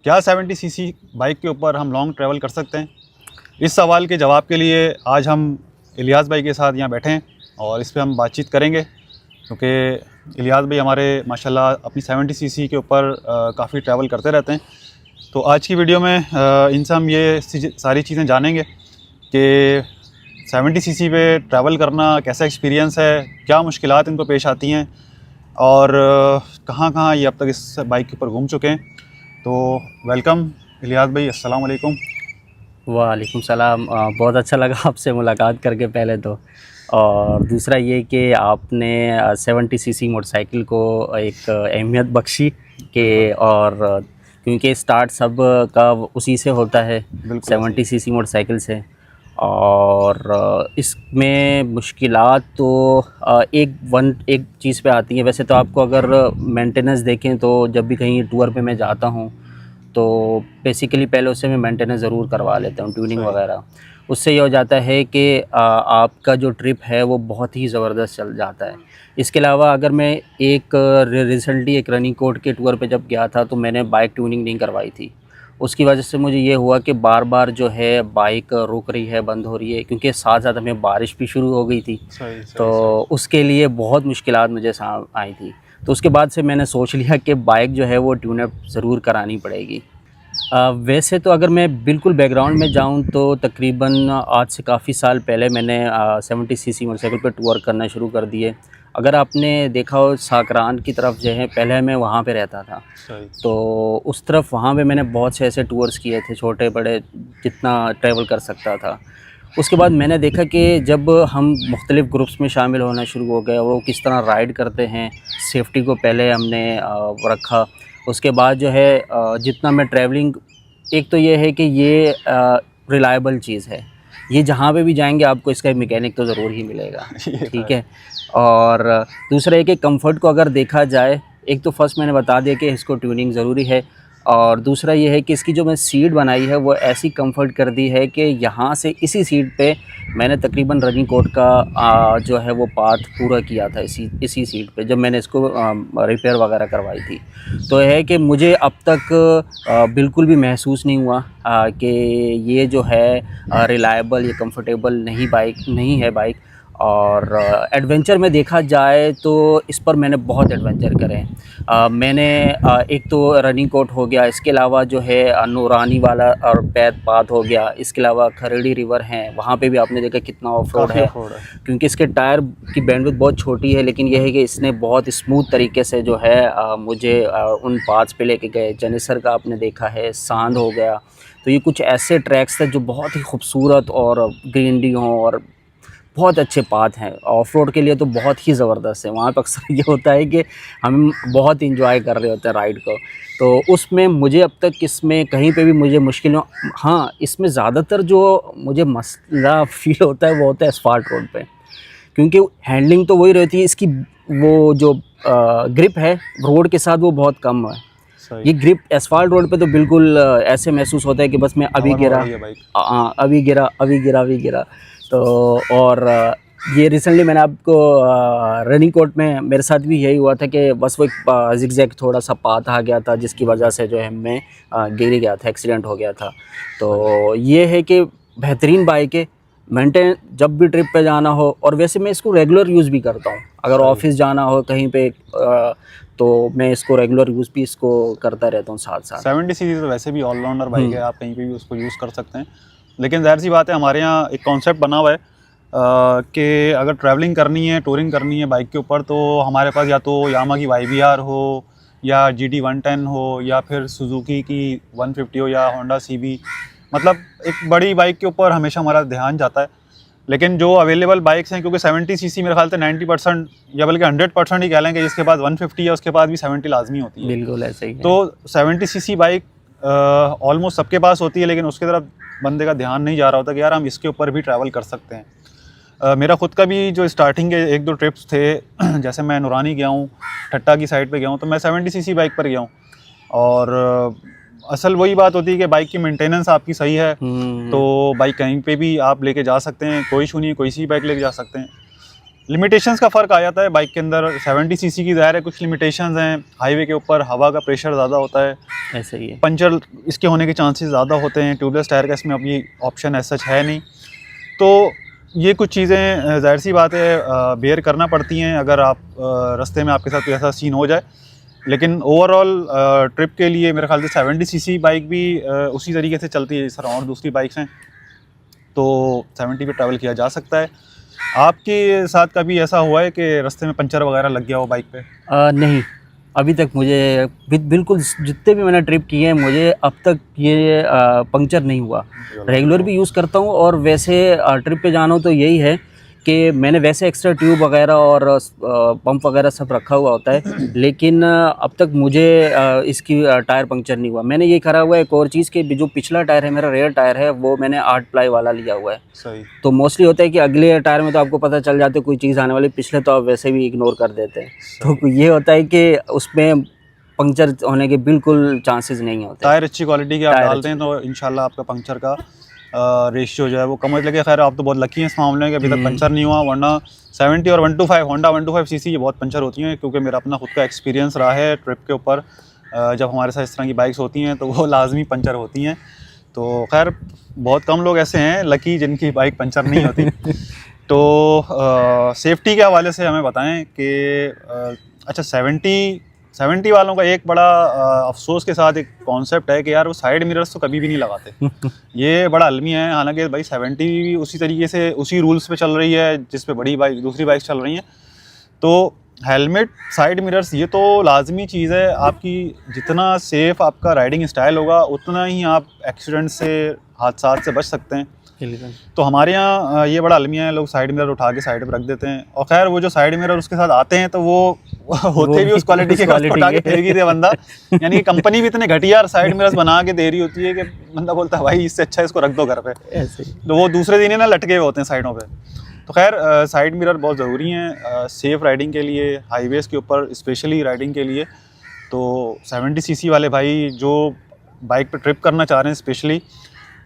क्या 70 CC bike के ऊपर हम लॉन्ग ट्रैवल कर सकते हैं? इस सवाल के जवाब के लिए आज हम इलियास भाई के साथ यहाँ बैठे हैं और इस पे हम बातचीत करेंगे, क्योंकि इलियास भाई हमारे माशाल्लाह अपनी 70 सीसी के ऊपर काफ़ी ट्रैवल करते रहते हैं। तो आज की वीडियो में इनसे हम ये सारी चीज़ें जानेंगे कि 70 सीसी पे ट्रैवल करना कैसा एक्सपीरियंस है, क्या मुश्किलात इनको पेश आती हैं और कहाँ कहाँ ये अब तक इस बाइक के ऊपर घूम चुके हैं। तो वेलकम इलियास भाई, अस्सलाम वालेकुम। वालेकुम सलाम। बहुत अच्छा लगा आपसे मुलाकात करके पहले तो, और दूसरा ये कि आपने 70 सीसी मोटरसाइकिल को एक अहमियत बख्शी कि और क्योंकि स्टार्ट सब का उसी से होता है, 70 सीसी मोटरसाइकिल से। और इसमें मुश्किलात तो एक चीज़ पे आती है। वैसे तो आपको अगर मेंटेनेंस देखें तो जब भी कहीं टूर पे मैं जाता हूँ तो बेसिकली पहले उससे मैं मेंटेनेंस ज़रूर करवा लेता हूँ, ट्यूनिंग वगैरह। उससे ये हो जाता है कि आपका जो ट्रिप है वो बहुत ही ज़बरदस्त चल जाता है। इसके अलावा अगर मैं रिसेंटली एक रनिंग कोड के टूर पे जब गया था तो मैंने बाइक ट्यूनिंग नहीं करवाई थी। उसकी वजह से मुझे ये हुआ कि बार बार जो है बाइक रुक रही है, बंद हो रही है, क्योंकि साथ साथ हमें बारिश भी शुरू हो गई थी। तो उसके लिए बहुत मुश्किलात मुझे आई थी। तो उसके बाद से मैंने सोच लिया कि बाइक जो है वो ट्यूनअप ज़रूर करानी पड़ेगी। वैसे तो अगर मैं बिल्कुल बैकग्राउंड में जाऊं तो तकरीबन आज से काफ़ी साल पहले मैंने 70 सीसी मोटरसाइकिल पे टूर करना शुरू कर दिए। अगर आपने देखा हो साकरान की तरफ जो है, पहले मैं वहाँ पे रहता था, तो उस तरफ वहाँ पे मैंने बहुत से ऐसे टूर्स किए थे, छोटे बड़े जितना ट्रैवल कर सकता था। उसके बाद मैंने देखा कि जब हम मुख्तलिफ़ ग्रुप्स में शामिल होना शुरू हो गए, वो किस तरह राइड करते हैं, सेफ्टी को पहले हमने रखा। उसके बाद जो है जितना मैं ट्रैवलिंग, एक तो ये है कि ये रिलायबल चीज़ है, ये जहाँ पे भी जाएंगे आपको इसका मैकेनिक तो ज़रूर ही मिलेगा, ठीक है। और दूसरा है कि कंफर्ट को अगर देखा जाए, एक तो फर्स्ट मैंने बता दिया कि इसको ट्यूनिंग ज़रूरी है, और दूसरा ये है कि इसकी जो मैं सीट बनाई है वो ऐसी कंफर्ट कर दी है कि यहाँ से इसी सीट पे मैंने तकरीबन रनिंग कोड का जो है वो पाथ पूरा किया था इसी सीट पे जब मैंने इसको रिपेयर वगैरह करवाई थी। तो है कि मुझे अब तक बिल्कुल भी महसूस नहीं हुआ कि ये जो है रिलायबल या कंफर्टेबल नहीं है बाइक। और एडवेंचर में देखा जाए तो इस पर मैंने बहुत एडवेंचर करे हैं। मैंने एक तो रनिंग कोट हो गया, इसके अलावा जो है नूरानी वाला और पैद पाथ हो गया, इसके अलावा खरेड़ी रिवर हैं, वहाँ पे भी आपने देखा कितना ऑफ रोड है, क्योंकि इसके टायर की बैंडविड्थ बहुत छोटी है, लेकिन यह है कि इसने बहुत स्मूथ तरीके से जो है मुझे उन पाथ्स पे लेके गए। जनेसर का आपने देखा है, सांद हो गया। तो ये कुछ ऐसे ट्रैक्स थे जो बहुत ही खूबसूरत और ग्रीनरी हों और बहुत अच्छे पाथ हैं ऑफ रोड के लिए, तो बहुत ही ज़बरदस्त है। वहाँ पर अक्सर ये होता है कि हम बहुत इंजॉय कर रहे होते हैं राइड को, तो उसमें मुझे अब तक इसमें कहीं पे भी मुझे मुश्किल, हाँ इसमें ज़्यादातर जो मुझे मसला फील होता है वो होता है एस्फाल्ट रोड पे, क्योंकि हैंडलिंग तो वही रहती है, इसकी वो जो ग्रिप है रोड के साथ वो बहुत कम है। ये ग्रिप एस्फाल्ट रोड पे तो बिल्कुल ऐसे महसूस होता है कि बस मैं अभी गिरा। तो और ये रिसेंटली मैंने आपको रनिंग कोर्ट में मेरे साथ भी यही हुआ था कि बस वो एक जिगजैग थोड़ा सा पाथ आ गया था, जिसकी वजह से जो है मैं गिर गया था, एक्सीडेंट हो गया था। तो ये है कि बेहतरीन बाइक है, मेंटेन जब भी ट्रिप पे जाना हो, और वैसे मैं इसको रेगुलर यूज़ भी करता हूँ। अगर ऑफिस जाना हो कहीं पे तो मैं इसको रेगुलर यूज़ भी इसको करता रहता हूँ साथ साथ। 70 सीसी तो वैसे भी ऑलराउंडर बाइक है, आप कहीं पे भी उसको यूज़ कर सकते हैं। लेकिन ज़ाहिर सी बात है, हमारे यहाँ एक कॉन्सेप्ट बना हुआ है कि अगर ट्रैवलिंग करनी है, टूरिंग करनी है बाइक के ऊपर, तो हमारे पास या तो यामा की YBR हो या GT 110 हो या फिर सुजुकी की 150 हो या होंडा CB, मतलब एक बड़ी बाइक के ऊपर हमेशा हमारा ध्यान जाता है। लेकिन जो अवेलेबल बाइक्स हैं, क्योंकि 70 सीसी मेरे ख्याल से 90% या बल्कि 100% ही कह लें कि जिसके पास 150 है उसके पास भी 70 लाजमी होती है। बिल्कुल ऐसे ही है। तो 70 सीसी बाइक ऑलमोस्ट सबके पास होती है, लेकिन उसकी तरफ बंदे का ध्यान नहीं जा रहा होता कि यार हम इसके ऊपर भी ट्रैवल कर सकते हैं। मेरा ख़ुद का भी जो स्टार्टिंग के 1-2 ट्रिप्स थे, जैसे मैं नूरानी गया हूँ, ठट्टा की साइड पे गया हूँ, तो मैं 70 सीसी बाइक पर गया हूँ। और असल वही बात होती है कि बाइक की मेंटेनेंस आपकी सही है तो बाइक कहीं पे भी आप लेके जा सकते हैं, कोई इशू नहीं है, कोई सी बाइक लेके जा सकते हैं। लिमिटेशंस का फ़र्क आ जाता है बाइक के अंदर। 70 सीसी की ज़ाहिर है कुछ लिमिटेशंस हैं, हाईवे के ऊपर हवा का प्रेशर ज़्यादा होता है, ऐसा ही है। पंचर इसके होने के चांसेस ज़्यादा होते हैं। ट्यूबलेस टायर का इसमें अभी ऑप्शन ऐसा सच है नहीं, तो ये कुछ चीज़ें ज़ाहिर सी बात है बेयर करना पड़ती हैं अगर आप रास्ते में आपके साथ कोई ऐसा सीन हो जाए। लेकिन ओवरऑल ट्रिप के लिए मेरे ख्याल से 70 सीसी बाइक भी उसी तरीके से चलती है सर, और दूसरी बाइक्स हैं तो 70 पे ट्रैवल किया जा सकता है। आपके साथ कभी ऐसा हुआ है कि रास्ते में पंचर वगैरह लग गया हो बाइक पे? नहीं, अभी तक मुझे बिल्कुल जितने भी मैंने ट्रिप किए हैं मुझे अब तक ये पंक्चर नहीं हुआ। रेगुलर भी यूज़ करता हूँ और वैसे ट्रिप पे जाना हो तो यही है कि मैंने वैसे एक्स्ट्रा ट्यूब वगैरह और पंप वगैरह सब रखा हुआ होता है, लेकिन अब तक मुझे इसकी टायर पंक्चर नहीं हुआ। मैंने ये करा हुआ है एक और चीज़ कि जो पिछला टायर है मेरा रेयर टायर है वो मैंने 8 प्लाई वाला लिया हुआ है। सही। तो मोस्टली होता है कि अगले टायर में तो आपको पता चल जाता है कोई चीज़ आने वाली, पिछले तो आप वैसे भी इग्नोर कर देते हैं। तो ये होता है कि उसमें पंक्चर होने के बिल्कुल चांसेस नहीं होते। टायर अच्छी क्वालिटी के आप डालते हैं तो इंशाल्लाह आपका पंक्चर का रेशियो जो है वो कम हो जाएगा। खैर आप तो बहुत लकी हैं इस मामले में कि अभी तक पंचर नहीं हुआ, वरना 70 और 125 होंडा 125 सीसी ये बहुत पंचर होती हैं, क्योंकि मेरा अपना खुद का एक्सपीरियंस रहा है ट्रिप के ऊपर। जब हमारे साथ इस तरह की बाइक्स होती हैं तो वो लाजमी पंचर होती हैं। तो खैर बहुत कम लोग ऐसे हैं लकी जिनकी बाइक पंचर नहीं होती। तो सेफ्टी के हवाले से हमें बताएं कि अच्छा 70 वालों का एक बड़ा अफसोस के साथ एक कॉन्सेप्ट है कि यार वो साइड मिरर्स तो कभी भी नहीं लगाते। ये बड़ा अलमी है, हालांकि भाई 70 भी उसी तरीके से उसी रूल्स पे चल रही है जिस पे बड़ी बाइक दूसरी बाइक चल रही हैं। तो हेलमेट, साइड मिरर्स ये तो लाजमी चीज़ है। आपकी जितना सेफ आपका राइडिंग स्टाइल होगा उतना ही आप एक्सीडेंट से, हादसात से बच सकते हैं। तो हमारे यहाँ ये बड़ा अलमिया है, लोग साइड मिरर उठा के साइड पे रख देते हैं। और खैर वो जो साइड मिरर उसके साथ आते हैं तो वो होते भी उस क्वालिटी के उठा के फेंक ही दे बंदा। यानी कि कंपनी भी इतने घटिया साइड मिरर्स बना के दे रही होती है कि बंदा बोलता है भाई इससे अच्छा इसको रख दो घर पे, तो वो दूसरे दिन ही ना लटके हुए होते हैं साइडों पे। तो खैर साइड मिरर बहुत ज़रूरी हैं सेफ़ राइडिंग के लिए, हाईवेज़ के ऊपर स्पेशली राइडिंग के लिए। तो 70 सीसी वाले भाई जो बाइक पे ट्रिप करना चाह रहे हैं स्पेशली,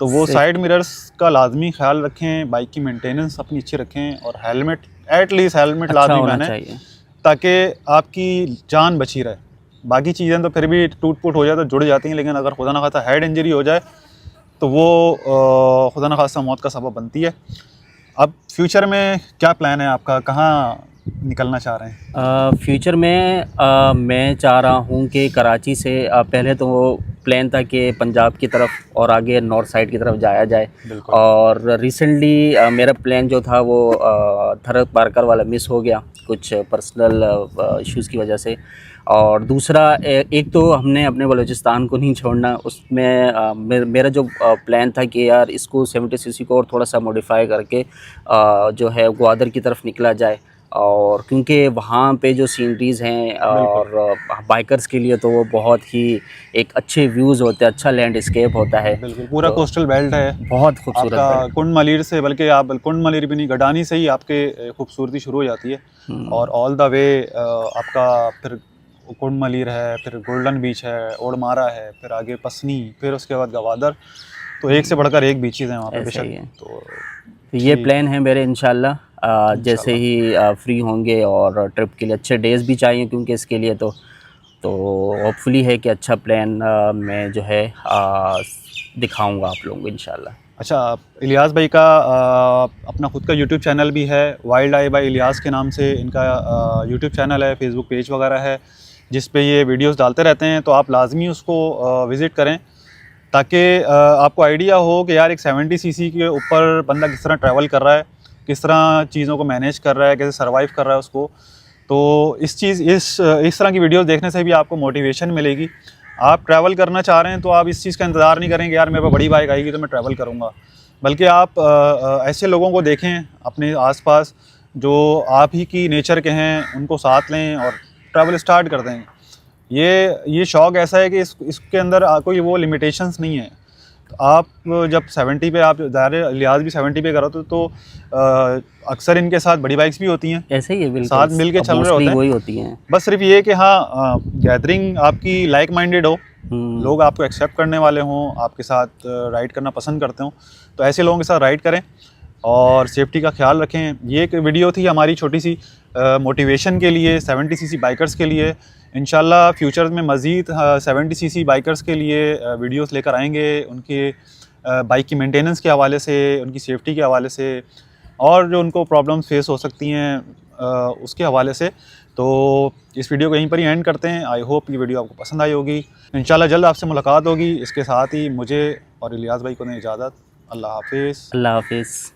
तो वो साइड मिरर्स का लाजमी ख्याल रखें, बाइक की मेंटेनेंस अपनी अच्छी रखें, और हेलमेट एटलीस्ट हेलमेट लाजमी पहने ताकि आपकी जान बची रहे। बाकी चीज़ें तो फिर भी टूट फूट हो जाए तो जुड़ जाती हैं, लेकिन अगर खुदा न खास्ता हेड इंजरी हो जाए तो वो खुदा न खास्ता मौत का सबब बनती है। अब फ्यूचर में क्या प्लान है आपका, कहाँ निकलना चाह रहे हैं? फ्यूचर में मैं चाह रहा हूँ कि कराची से पहले तो वो प्लान था कि पंजाब की तरफ और आगे नॉर्थ साइड की तरफ जाया जाए। और रिसेंटली मेरा प्लान जो था वो थरक पार्कर वाला मिस हो गया कुछ पर्सनल इश्यूज़ की वजह से। और दूसरा एक तो हमने अपने बलूचिस्तान को नहीं छोड़ना, उसमें मेरा जो प्लान था कि यार इसको 70 सीसी को और थोड़ा सा मॉडिफाई करके जो है ग्वादर की तरफ निकला जाए। और क्योंकि वहाँ पे जो सीनरीज़ हैं और बाइकर्स के लिए तो वो बहुत ही एक अच्छे व्यूज़ होते हैं, अच्छा लैंडस्केप होता है। बिल्कुल, पूरा कोस्टल बेल्ट है, बहुत खूबसूरत है। कुंड मलीर से, बल्कि आप कुंड मलीर भी नहीं, गडानी से ही आपके खूबसूरती शुरू हो जाती है और ऑल द वे आपका फिर कुंड मलीर है, फिर गोल्डन बीच है, ओडमारा है, फिर आगे पसनी, फिर उसके बाद गवादर। तो एक से बढ़कर एक बीचेज़ हैं वहाँ पे बेशक। तो ये प्लान है मेरे इंशाल्लाह जैसे ही फ्री होंगे, और ट्रिप के लिए अच्छे डेज़ भी चाहिए क्योंकि इसके लिए तो होपफुली है कि अच्छा प्लान मैं जो है दिखाऊंगा आप लोगों को इंशाल्लाह। अच्छा, इलियास भाई का अपना खुद का यूट्यूब चैनल भी है, वाइल्ड आई बाय इलियास के नाम से इनका यूट्यूब चैनल है, फेसबुक पेज वगैरह है जिस पे ये वीडियोस डालते रहते हैं। तो आप लाजमी उसको विज़िट करें ताकि आपको आइडिया हो कि यार एक 70 सीसी के ऊपर बंदा किस तरह ट्रैवल कर रहा है, किस तरह चीज़ों को मैनेज कर रहा है, कैसे सर्वाइव कर रहा है उसको। तो इस तरह की वीडियोस देखने से भी आपको मोटिवेशन मिलेगी। आप ट्रैवल करना चाह रहे हैं तो आप इस चीज़ का इंतज़ार नहीं करेंगे यार मेरे पास बड़ी बाइक आएगी तो मैं ट्रैवल करूँगा, बल्कि आप ऐसे लोगों को देखें अपने आसपास जो आप ही की नेचर के हैं, उनको साथ लें और ट्रैवल स्टार्ट कर दें। ये शौक़ ऐसा है कि इसके अंदर कोई वो लिमिटेशंस नहीं है। तो आप जब 70 पे, आप ज़ाहिर लिहाज भी 70 पे करो तो अक्सर इनके साथ बड़ी बाइक्स भी होती हैं, ऐसे ही है, बिल्कुल साथ मिल के चल रहे होते हैं, वही होती हैं। बस सिर्फ ये कि हाँ गैदरिंग आपकी लाइक माइंडेड हो, लोग आपको एक्सेप्ट करने वाले हों, आपके साथ राइड करना पसंद करते हों, तो ऐसे लोगों के साथ राइड करें और सेफ्टी का ख्याल रखें। ये एक वीडियो थी हमारी छोटी सी मोटिवेशन के लिए 70 सीसी बाइकर्स के लिए। इंशाल्लाह फ्यूचर में मज़ीद 70 सीसी बाइकर्स के लिए वीडियोस लेकर आएंगे, उनके बाइक की मेंटेनेंस के हवाले से, उनकी सेफ्टी के हवाले से, और जो उनको प्रॉब्लम्स फेस हो सकती हैं उसके हवाले से। तो इस वीडियो को यहीं पर ही एंड करते हैं। आई होप ये वीडियो आपको पसंद आई होगी। इंशाल्लाह जल्द आपसे मुलाकात होगी। इसके साथ ही मुझे और इलियास भाई को दें इजाज़त। अल्लाह हाफिज़। अल्लाह हाफिज़।